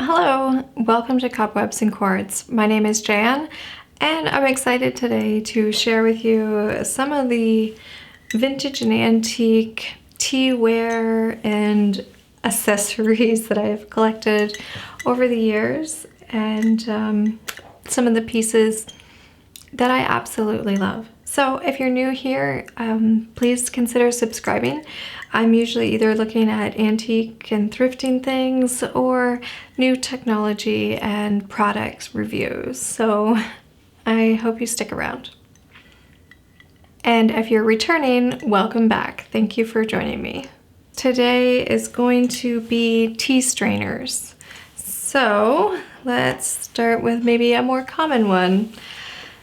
Hello, welcome to Cobwebs and Quartz. My name is Jan, and I'm excited today to share with you some of the vintage and antique teaware and accessories that I've collected over the years, and some of the pieces that I absolutely love. So if you're new here, please consider subscribing. I'm usually either looking at antique and thrifting things or new technology and products reviews. So I hope you stick around. And if you're returning, welcome back. Thank you for joining me. Today is going to be tea strainers. So let's start with maybe a more common one.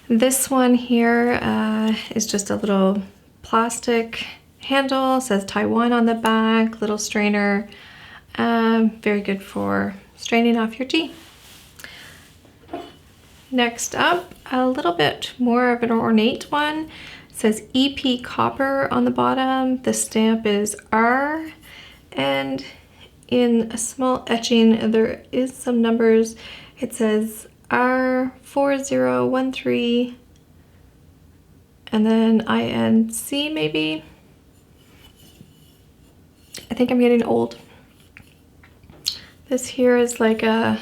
This one here is just a little plastic handle, says Taiwan on the back, little strainer, very good for straining off your tea. Next up, a little bit more of an ornate one. It says EP Copper on the bottom. The stamp is R, and in a small etching there is some numbers. It says R4013 and then INC maybe. I think I'm getting old. This here is like a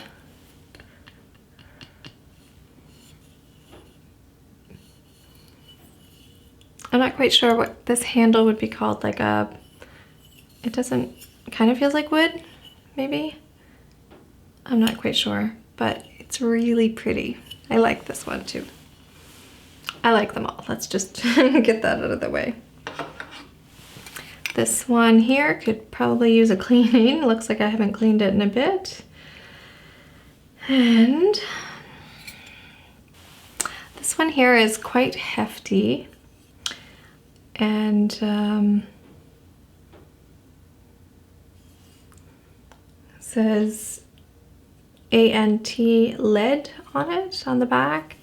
I'm not quite sure what this handle would be called, like a, it doesn't, kind of feels like wood, maybe? I'm not quite sure, but it's really pretty. I like this one too. I like them all. Let's just get that out of the way. This one here could probably use a cleaning. Looks like I haven't cleaned it in a bit. And this one here is quite hefty. And says ANT lead on it on the back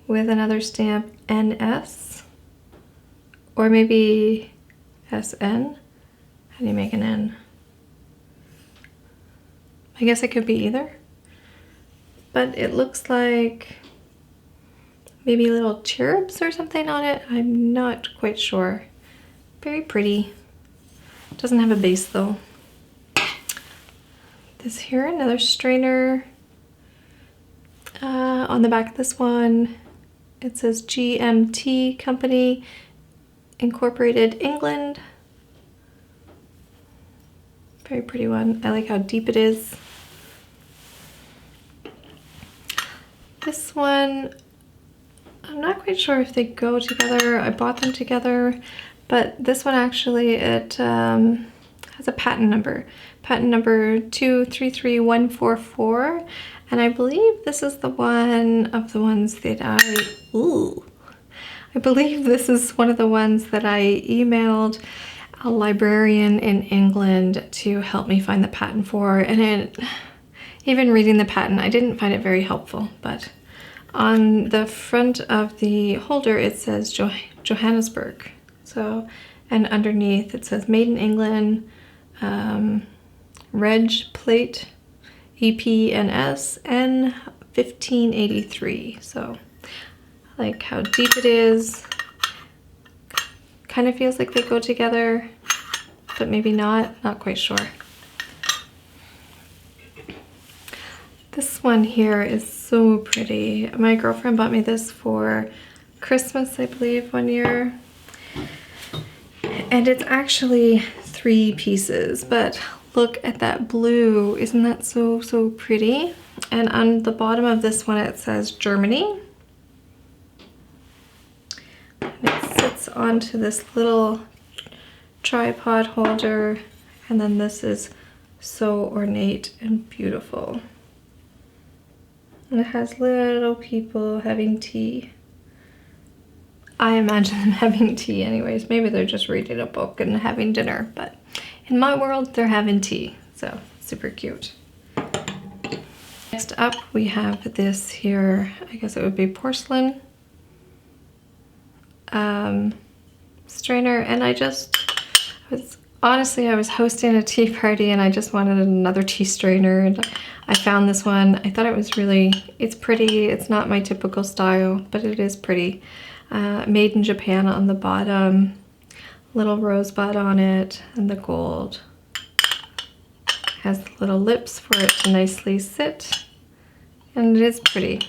with another stamp NS, or maybe SN. How do you make an N? I guess it could be either, but it looks like maybe little cherubs or something on it. I'm not quite sure. Very pretty. Doesn't have a base though. This here, another strainer. On the back of this one, it says GMT Company, Incorporated, England. Very pretty one. I like how deep it is. This one, I'm not quite sure if they go together. I bought them together, but this one actually, it has a patent number. Patent number 233144. And I believe this is the one of the ones that I believe this is one of the ones that I emailed a librarian in England to help me find the patent for. And even reading the patent, I didn't find it very helpful, but on the front of the holder, it says Johannesburg. So, and underneath it says Made in England, Reg plate, EPNS, N1583. So, I like how deep it is. Kind of feels like they go together, but maybe not quite sure. This one here is so pretty. My girlfriend bought me this for Christmas, I believe, one year. And it's actually 3 pieces, but look at that blue. Isn't that so, so pretty? And on the bottom of this one, it says Germany. And it sits onto this little tripod holder. And then this is so ornate and beautiful. And it has little people having tea. I imagine them having tea anyways. Maybe they're just reading a book and having dinner, but in my world, they're having tea. So super cute. Next up, we have this here, I guess it would be porcelain strainer. And I was honestly, I was hosting a tea party and I just wanted another tea strainer, and I found this one. I thought it was it's pretty. It's not my typical style, but it is pretty. Made in Japan on the bottom, little rosebud on it, and the gold. Has little lips for it to nicely sit, and it is pretty.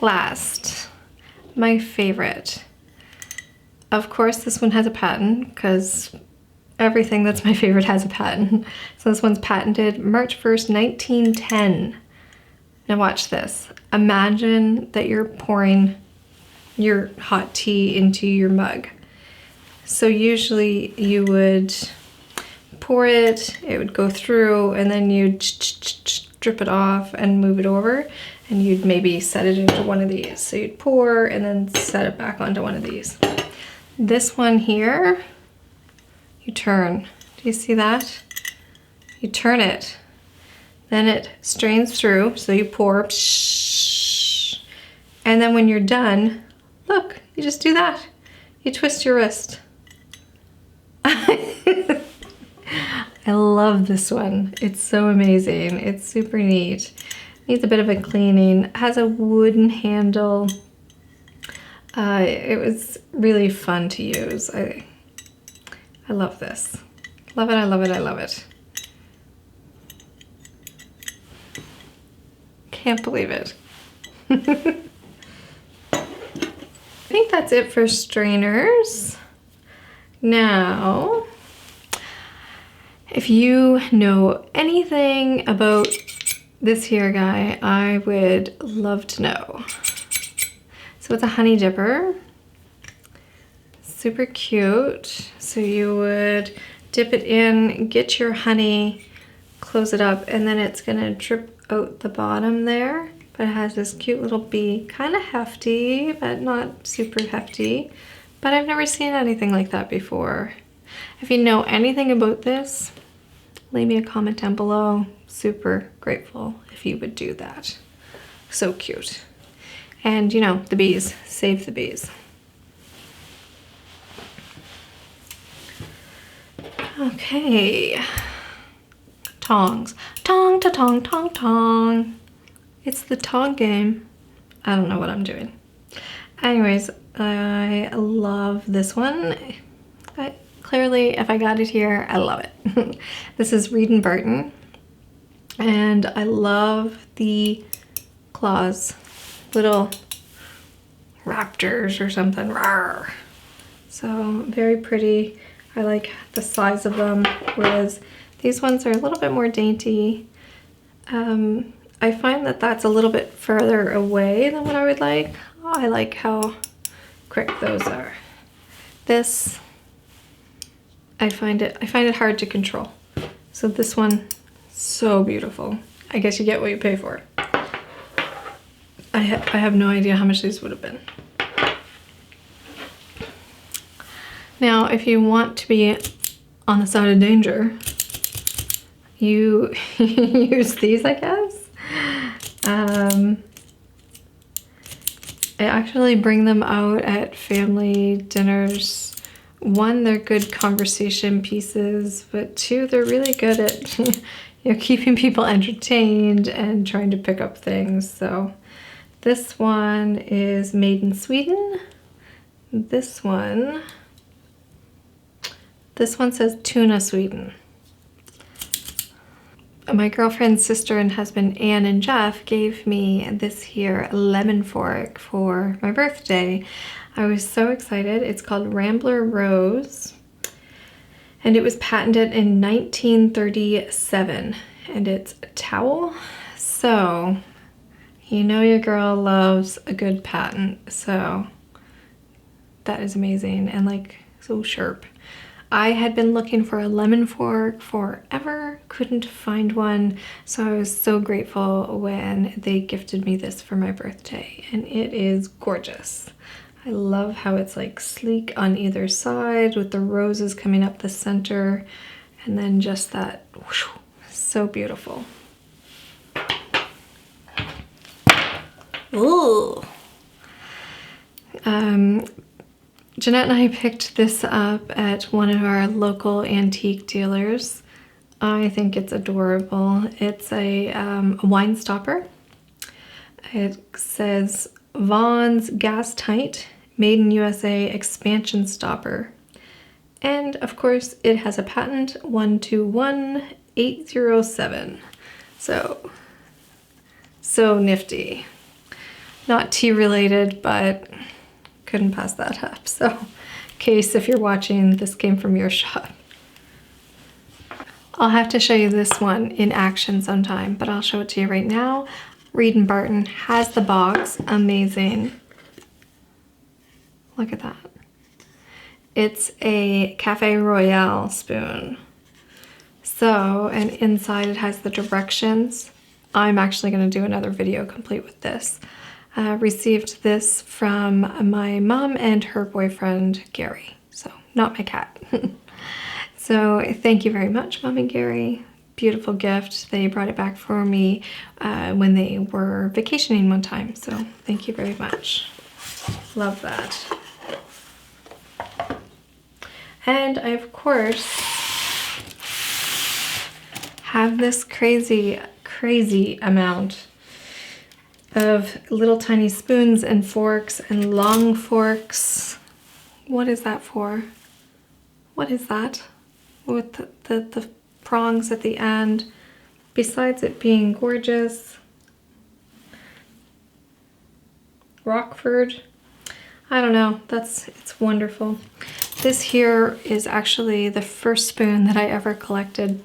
Last, my favorite. Of course, this one has a patent because everything that's my favorite has a patent. So this one's patented March 1st, 1910. Now watch this. Imagine that you're pouring your hot tea into your mug. So usually you would pour it, it would go through, and then you'd drip it off and move it over, and you'd maybe set it into one of these. So you'd pour and then set it back onto one of these. This one here, you turn. Do you see that? You turn it. Then it strains through, so you pour, and then when you're done, look, you just do that. You twist your wrist. I love this one. It's so amazing. It's super neat. Needs a bit of a cleaning. It has a wooden handle. It was really fun to use. I love this. Love it, I love it, I love it. Can't believe it. I think that's it for strainers. Now, if you know anything about this here guy, I would love to know. So it's a honey dipper. Super cute. So you would dip it in, get your honey, close it up, and then it's gonna drip out the bottom there. But it has this cute little bee, kind of hefty, but not super hefty. But I've never seen anything like that before. If you know anything about this, leave me a comment down below. Super grateful if you would do that. So cute. And you know, the bees, save the bees. Okay. Tongs. Tong to tong tong tong. It's the tong game. I don't know what I'm doing. Anyways, I love this one. Clearly, if I got it here, I love it. This is Reed & Barton. And I love the claws. Little raptors or something. Rawr. So, very pretty. I like the size of them, whereas these ones are a little bit more dainty. I find that that's a little bit further away than what I would like. Oh, I like how quick those are. This, I find it hard to control. So this one, so beautiful. I guess you get what you pay for. I have no idea how much these would have been. Now, if you want to be on the side of danger, you use these, I guess. I actually bring them out at family dinners. One, they're good conversation pieces, but two, they're really good at keeping people entertained and trying to pick up things. So this one is made in Sweden. This one says Tuna, Sweden. My girlfriend's sister and husband, Anne and Jeff, gave me this here lemon fork for my birthday. I was so excited. It's called Rambler Rose, and it was patented in 1937, and it's a towel. So, you know your girl loves a good patent, so that is amazing and like so sharp. I had been looking for a lemon fork forever, couldn't find one, so I was so grateful when they gifted me this for my birthday, and it is gorgeous. I love how it's like sleek on either side with the roses coming up the center, and then just that, whoosh, so beautiful. Ooh. Jeanette and I picked this up at one of our local antique dealers. I think it's adorable. It's a wine stopper. It says Vaughn's Gas Tight, Made in USA Expansion Stopper. And of course it has a patent 121807. So nifty. Not tea related, but couldn't pass that up. So, Case, if you're watching, this came from your shop. I'll have to show you this one in action sometime, but I'll show it to you right now. Reed & Barton has the box. Amazing. Look at that. It's a Cafe Royale spoon. So, and inside it has the directions. I'm actually going to do another video complete with this. Received this from my mom and her boyfriend, Gary. So, not my cat. So, thank you very much, Mom and Gary. Beautiful gift. They brought it back for me when they were vacationing one time. So, thank you very much. Love that. And I, of course, have this crazy amount of little tiny spoons and forks and long forks. What is that for? What is that? With the prongs at the end. Besides it being gorgeous. Rockford. I don't know. It's wonderful. This here is actually the first spoon that I ever collected.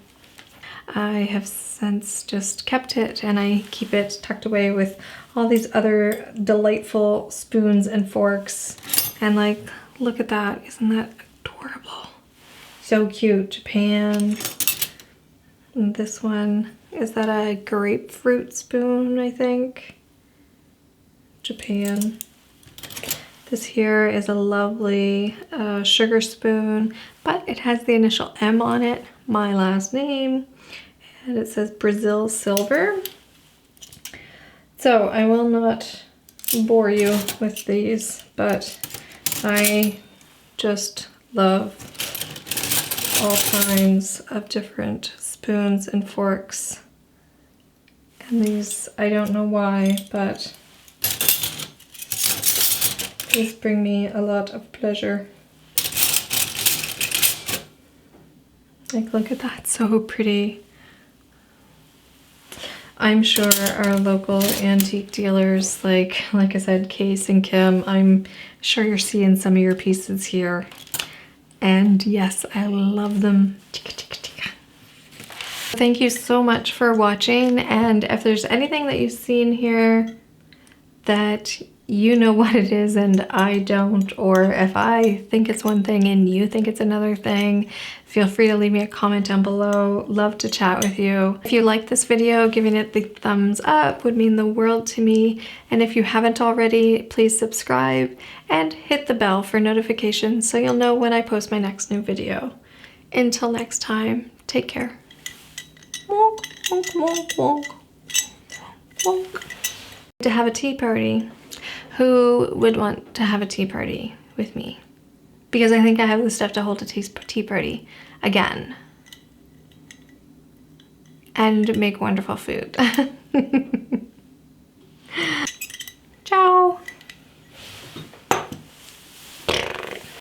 I have since just kept it, and I keep it tucked away with all these other delightful spoons and forks. And like, look at that. Isn't that adorable? So cute. Japan. And this one, is that a grapefruit spoon, I think? Japan. This here is a lovely sugar spoon, but it has the initial M on it, my last name. And it says Brazil Silver. So I will not bore you with these, but I just love all kinds of different spoons and forks. And these, I don't know why, but these bring me a lot of pleasure. Like, look at that, so pretty. I'm sure our local antique dealers, like I said, Case and Kim, I'm sure you're seeing some of your pieces here. And yes, I love them. Thank you so much for watching. And if there's anything that you've seen here that you know what it is and I don't, or if I think it's one thing and you think it's another thing, feel free to leave me a comment down below. Love to chat with you. If you like this video, giving it the thumbs up would mean the world to me. And if you haven't already, please subscribe and hit the bell for notifications so you'll know when I post my next new video. Until next time, take care. Wonk, wonk, wonk, wonk, wonk. To have a tea party. Who would want to have a tea party with me? Because I think I have the stuff to hold a tea party again. And make wonderful food.